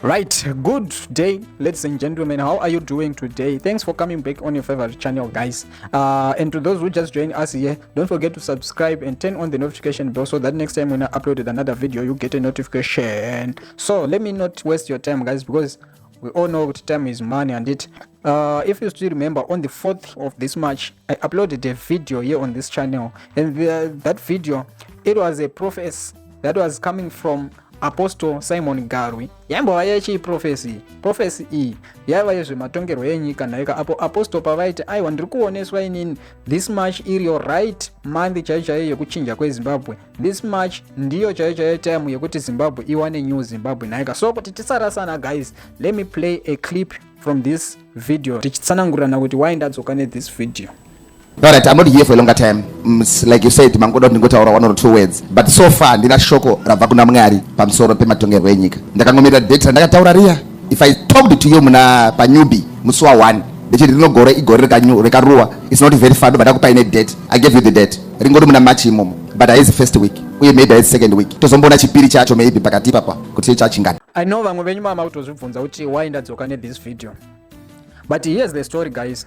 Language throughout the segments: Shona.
Right, good day ladies and gentlemen, how are you doing today? Thanks for coming back on your favorite channel, guys. And to those who just joined us here, don't forget to subscribe and turn on the notification bell so that next time when I upload another video you get a notification. So let me not waste your time, guys, because we all know that time is money. And if you still remember, on the 4th of this March I uploaded a video here on this channel, and that video, it was a prophecy that was coming from Apostle Simon Garwi. Yamba yachi prophecy iyi yava yezvematongerwo enyika naika apo apostle pavaiti aiwa ndiri kuoneswa inini this March iri your right month chaiyo yekuchinja kweZimbabwe. This March ndiyo chaiyo time yekuti Zimbabwe iwane new Zimbabwe naika. So kuti tisarasana, guys, let me play a clip from this video tichitsanangurana kuti why ndadzoka this video. Alright, I'm not here for a longer time. Like you said, mangoda ndingotaura one or two words. But so far ndina shoko rabva kuna Mwari pamusoro pematongerwo enyika. Ndakangomira date randakataura riya. If I talked to you muna panyubi musi wa 1, ndechiti rinogore igore rekaruwa. It's not very far, but ndakupa ine date. I gave you the date. Ringori muna March imomo. But I is first week. Uye maybe is second week. Tozombona chipiri chacho maybe pakati papa kuti chachingana. I know vamwe venyu mama kutozvibvunza kuti why ndadzoka this video. But here's the story, guys.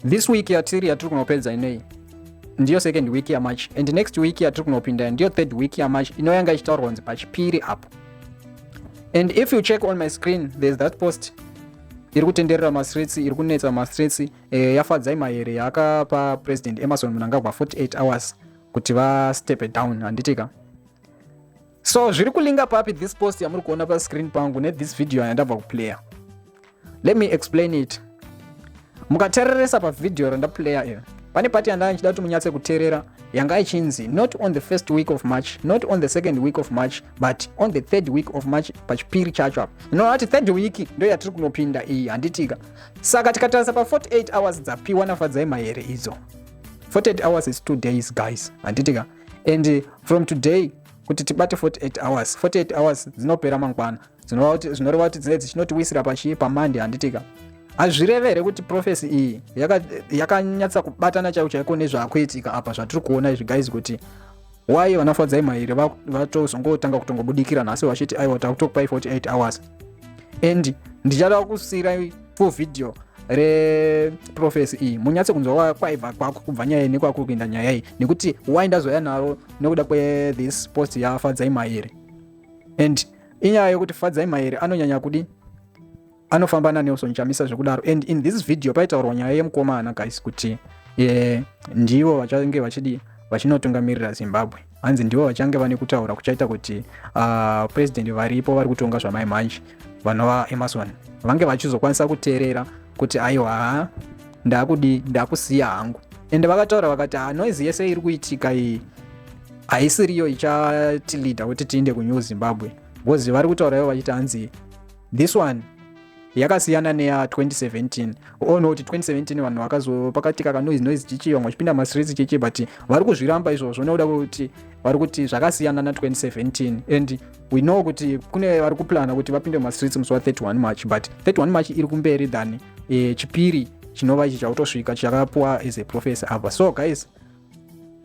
This week yatiri yatiri kunopedza inei ndiyo second week ya March, and next week yatiri kunopinda ndiyo third week ya March inoyanga ichitaurwa kunzi pachipiri apo. And if you check on my screen, there's that post iri kutenderera mastreets, iri kunetsa mastreets yafadzai mahere yakapa President Emerson Mnangagwa 48 hours kuti va step down handitika. So zviri kulinga papi this post yamuri kuona pa screen pangu ne this video yandabva kuplaya. Let me explain it. Mukatereresa pa video randaplaya iyo pane pati yandanga nchida kuti munyatse kuterera yanga ichinzi not on the first week of March, not on the second week of March, but on the third week of March pachipiri chacho apo. Ati third week ndo yatiri kunopinda iyi handitika. Saka tikatarisa pa 48 hours dzapiwa nafadzai mahere idzo. 48 hours is 2 days, guys, handitika. And from today kuti tibate 48 hours dzinopera mangwana, zvinoreva kuti dzinenge dzichinotiwisira pa Monday handitika. Azvirevere kuti prophecy iyi yakanyatsa kubatana chaiko nezvakuitika apa zvatiri kuona izvi, guys, kuti why vanafadzai mairi vatozongotanga kutongobudikira nhasi vachiti aiwa takutokupai 48 hours. And ndichada kusira full video reprophecy iyi munyatse kunzwa kwaibva kwako kubva nyaya nekwako kuenda nyaya iyi nekuti why ndazoya naro nekuda this post yafadzai mairi. And inyaya yokuti fadzai mairi anonyanya kudi anofamba naNelson Chamisa zvekudaro. And in this video paitaurwa nyaya yemukomana, guys, kuti ndivo vachange vachinotungamirira Zimbabwe. Hanzi ndivo vachange vane kutaura kuchaita kuti president varipo vari kutonga zvamai manje vanova Emerson vange vachizokwanisa kuteerera kuti aiwa ndakusiya hangu. And vakataura vakati noise yese iri kuitika iyi haisiriyo ichatilida kuti tiinde kuNew Zimbabwe, because vari kutaura ivo vachiti hanzi this one yakasiyana neya 2017. Ono kuti 2017 vanhu vakazopakatika kanoise chichiyonga chipinda mastreets chichi, but vari kuzviramba izvozvo nekuda kuti vari kuti zvakasiyana na 2017. And we know kuti kune vari kuplana kuti vapinde mastreets musi wa 31 March, but 31 March iri kumberi than chipiri chinova ichi chautosvika chakapuwa as a prophecy apa. So, guys,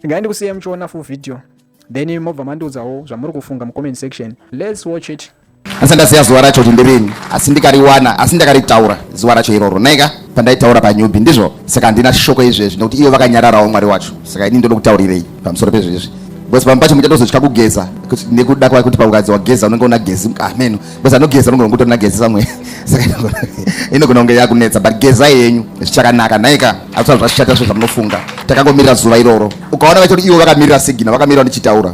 ngaindikusiye muchiona full video, then mobva mandiudzawo zvamuri kufunga mucomment section. Let's watch it. Asandasiya zuva racho kuti ndirini, asi ndikariwana, asi ndakaritaura zuva racho iroro naika pandaitaura panyubi, ndizvo. Saka ndina shoko izvezvi nekuti ivo vakanyararawo Mwari wacho. Saka ini ndoda kutaurirei pamusoro pezvezvi, because pamwe pacho muchatozotya kugeza nekuda kwakuti paukadzi wageza unenge una gezi ameno, because anogeza unenge ungotorina gezi samwe. Saka inogona kunge yakunetsa, but gezai yenyu zvichakanaka naika. Hatsoa zvashata zvo zvamunofunga. Takangomirira zuva iroro, ukaona vachoti ivo vakamirira sigina, vakamirira ndichitaura.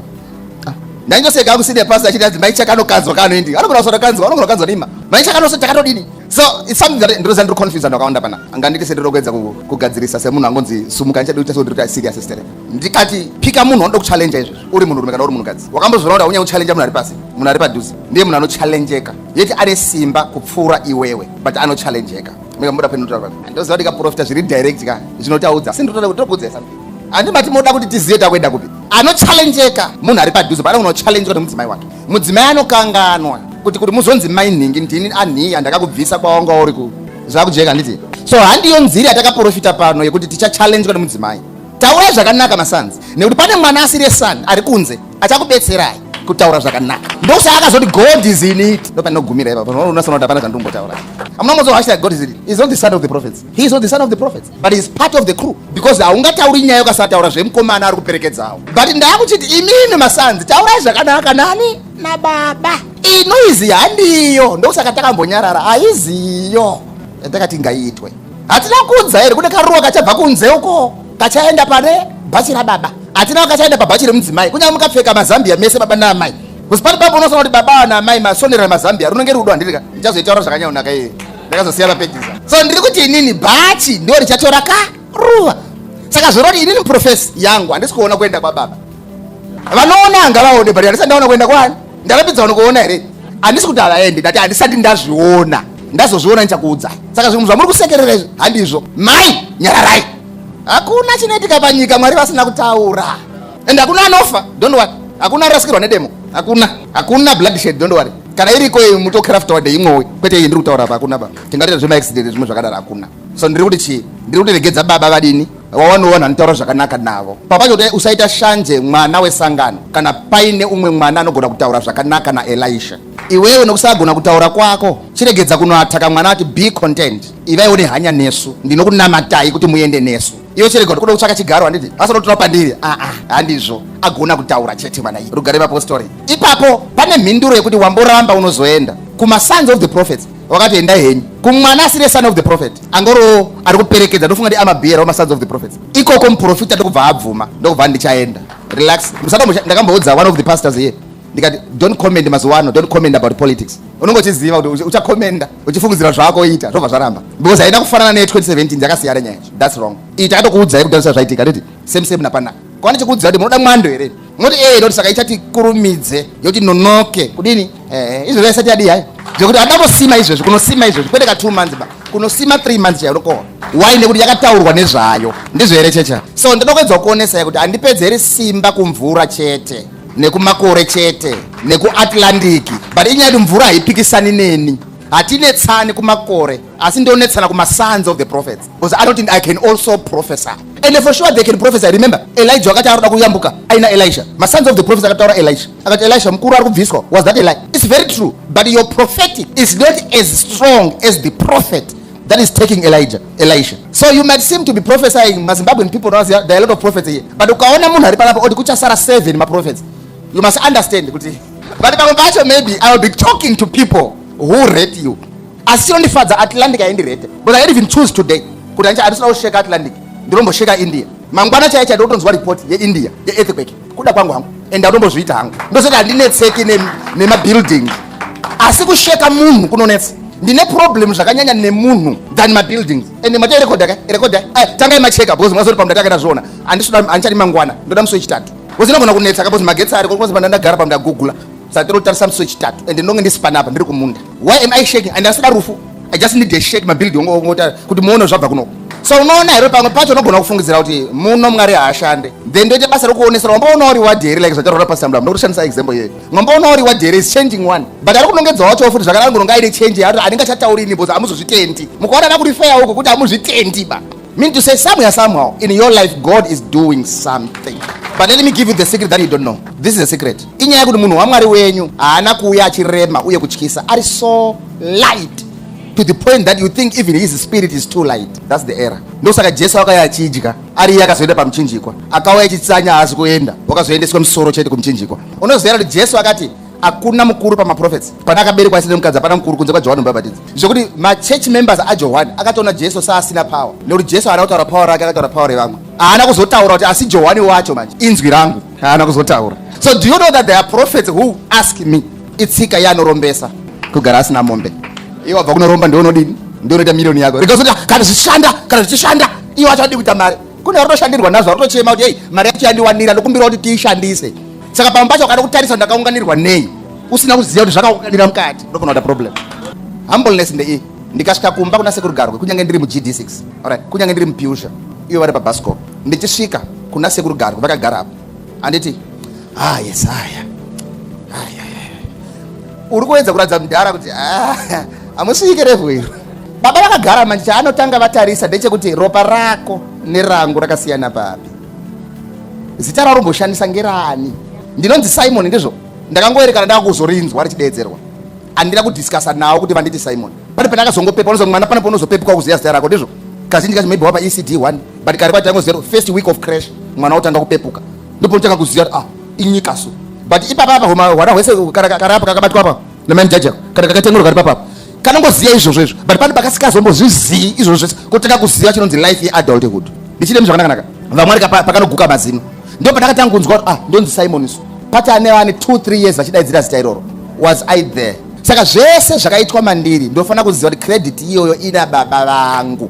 Ndanyoseka kusine pasi achiti maichakanokadzwa kanoendi anogona kusokanzwa anogona kukanzwa nima maichakanoso chakatodini. So it's something that ndoza ndiri confused ndakaunda pana anganditi sendero kwedza kugadzirisa semunhu angonzi sumuka nchadi kuti sodrika serious sister. Ndikati pika munhu unoda kuchallenge izvo uri munhu rume kana uri munhu kadzi wakambozvona kuti unyanya kuchallenge munhu ari pasi, munhu ari padhuze ndiye munhu anochallengeka, yeti ane simba kupfuura iwewe but anochallengeka. Mekamboda penutaura ndoziva kuti kaprofita zviri direct ka zvinotaudza sindotoda kuti tobudza something. Andimati moda kuti tiziye takwenda kupi anochallengeka munhu ari padhuze pana unochallengeka nemudzimai wake. Mudzimai anokanganwa kuti muzonzi mai nhingi ndini anhiya ndakakubvisa kwawanga uri ku zvakujeka nditi. So handiyo nziri yatakaprofita pano yekuti tichachallengeka nemudzimai. Taura zvakanaka masanzi nekuti pane mwana asiri son ari kunze achakubetserai kutaura zvakanaka. Ndosaka akazoti God is in it. Ndopanogumira ipapo. Unasona kuti apana zvandombotaura. Amuna mozvo hashtag God is in it. He's not the son of the prophets. He is not the son of the prophets, but he's part of the crew. Because haungatauri nyaya ukasataura zvemukomana ari kuperekedzawo. But ndakuchiti imini masanzi taurai zvakanaka nani nababa. Inoizi handiyo. Ndosaka takambonyarara haiziyo. Yatakati ngaitwe. Hatina kunza here kune karuwa kachabva kunze uko kachaenda pane bhachi rababa. Hatina kachaenda pabhachi remudzimai. Kunyange mukapfeka mazambia mese baba naamai. Kusipati papo unosona kuti baba naamai masonera mazambia runenge rudo handiri ndichazoitaura zvakanyaunaka iye. Ndakazosiya mapejisa. So ndiri kuti inini bhachi ndio richatora karuwa. Saka zviro kuti inini profesi yangu handisi kuona kuenda kwababa. Vanoona ngavaone but handisi ndaona kuenda kwani. Ndakapedza kuona here. Handisi kuti havaendi ndati handisati ndazviona. Ndazozviona ndichakuudzai. Saka zvinhu zvamuri kusekerera izvi handizvo. Mai nyararai. Hakuna chinoitika panyika Mwari vasina kutaura. And hakuna anofa, don't worry. Hakuna rasikirwa nedemo. Hakuna bloodshed, don't worry. Kana iriko mutocraft wade imwe kwete ndiri kutaura apa hakuna ba. Tingaita zvema accident zvimwe zvakadaro hakuna. So ndiri kuti chi? Ndiri kuti regedza baba vadini? Wawanoona nitaura zvakanaka navo. Papacho kuti usaita shanje mwana wesangano kana paine umwe mwana anogona kutaura zvakanaka na Elisha. Iwewe nokusagona kutaura kwako chiregedza kunoataka mwana ati be content. Ivaiwo nehanya nesu ndinokunamatai kuti muende nesu. Iwe chiregedza kuda kutsvaka chigaro handiti asinotora pandiri handizvo agona kutaura chete mwana iye rugare mapostori. Ipapo pane mhinduro yekuti wamboramba unozoenda kuma sons of the prophets wakati enda henyu kumwana asiri son of the prophet angoro ari kuperekedza ndofunga ndi amabhiera wama sons of the prophets ikoko muprofita ndokubva abvuma ndokubva ndichaenda relax. Ndakamboudza one of the pastors here ndikati don't comment mazuwano, don't comment about politics. Unongochiziva kuti uchakomenda uchifungidzira zvaakoita zvobva zvaramba because haina kufanana ne2017 dzakasiyana nyaya. That's wrong. Takatokuudzai kuti zvaitika nditi same napana kwana chikuudzira kuti munoda mwando here noti noti saka ichati kurumidze yoti nonoke kudini izvo zvasati yadi hayi zvekuti adangosima izvezvi kunosima izvezvi kwete ka 2 months ba kunosima 3 months chaiyo unokohwa. Why? Nekuti yakataurwa nezvayo ndizvo here checha. So ndinokwedza kuonesa kuti handipedze iri simba kumvura chete nekumakore chete nekuatlandiki but inyaya kuti mvura haipikisani neni. Hatinetsani kumakore asi ndionetsana kuma sons of the prophets because I don't think I can also prophesy and for sure they can prophesy. Remember Elijah wakati aroda kuyambuka aina Elisha ma sons of the prophets akataura Elisha akati Elisha mkuru ari kubviswa. Was that Elijah? It's very true but your prophetic is not as strong as the prophet that is taking Elisha. So you might seem to be prophesying. Zimbabwean people know there are a lot of prophets here but ukaona munhu ari panapo oti kuchasara 7 ma prophets you must understand kuti but pamwe pacho maybe I will be talking to people who rate you. Asionifadza Atlantic aindirete but I even choose today kuti ancha adisina kusheka Atlantic ndirombosheka India mangwana chaicha ndotonzwa report yeIndia yeearthquake kuda kwangu hangu and ndombozviita hangu ndosati handinetseki nemabuildings asi kusheka munhu kunonetsa. Ndine problem zvakanyanya nemunhu than mabuildings and macharekoda tangai macheka because mwazori pamndatakaita zvoona handichadi mangwana ndoda musi wechitatu uzinogona kunetsa kapozi magetsi ari kozi pandandagara pamndagugula saka tarisa musi wechitatu and ndinonge ndisipanapa ndiri kumunda. Why am I shaking? And asina rufu I just need to shake mabuilding ngota kuti muone zvabva kunoko. So unoona here pamwe pacho unogona kufungidzira kuti muno Mwari haashande then ndoite basa rokuonesera wamboona reward here like zvataura pasambula ndokushandisa example here mwamboona reward here is changing one but ari kunongedza wacho futi zvakadaro ngonongaire change yacho handingachataurini because hamuzozvitendi mukaona nakurifeya huko kuti hamuzvitendi ba mean to say somehow in your life God is doing something. But let me give you the secret that you don't know. This is a secret. Inyaya yekuti munhu waMwari wenyu haana kuuya achirema uye kutyisa ari so light to the point that you think even his spirit is too light. That's the error. Ndosaka Jesu akauya achidya ari akazoenda pamuchinjikwa akauya achitsanya haasi kuenda wakazoendeswa musoro chete kumuchinjikwa. Unoziva kuti Jesu akati hakuna mukuru pamaprophets pana akaberekwa asina mukadzi apana mukuru kunze kwaJohani Mubhabhatidzi zvokuti machurch members aJohani akatoona Jesu saasina power nekuti Jesu haana kutaura power rake akataura power yevangu haana kuzotaura kuti asi Johani wacho manje inzwi rangu haana kuzotaura. So do you know that there are prophets who ask me itsika yaanorombesa kugara asina mombe iwe wabva kunoromba ndionodini ndionoita milioni yako rikazoti kana zvichishanda iwe wacho adi kuita mari kune varotoshandirwa nazvo varotochema kuti hey mari yacho yandiwanira ndokumbira kuti tiishandise. Saka pamwe pacho kana kutarisa ndakaunganirwa nei usina kuziva kuti zvakaunganira mukati ndokona kuda problem. Humbleness ndei ndikasvika kumba kuna sekuru garwe kunyange ndiri muGD6 alright kunyange ndiri muPiusha iwe vari pabasco ndichisvika kuna sekuru garwe vakagara apo anditi yes aya uri kuedza kuratidza mudhara kuti hamusvike revu iro baba vakagara manje chaanotanga vatarisa ndechekuti ropa rako nerangu rakasiyana papi zita rauromboshandisa ngerani ndinonzi Simon ndizvo ndakangoerekana ndakuzorinzwa richidedzerwa andira kudiscussa nawo kuti vanditi Simon pane pandakazongopepa unozo mwana pane paunozopepuka kuziya zita rako ndizvo kazhinji kacho maybe wapa ECD1 but kare patango zero first week of crash mwana otanga kupepuka ndipo unotanga kuziya ah inyikaso but ipapa hwana hwese karapa kakabatwa apa nemanjaja kana kakatengero kari papa kanongoziya izvozvo but pane pakasikazombozviziyi izvozvo kutanga kuziya chinonzi life yeadulthood ndichide zvakanaka vamwe pakanoguka mazino ndipo pandakatanga kunzwa ah ndonzi Simon isu pati ane 2-3 years vachidaidzira zita iroro was I there saka zvese zvakaitwa mandiri ndofanira kuziva kuti credit iyoyo ina baba vangu.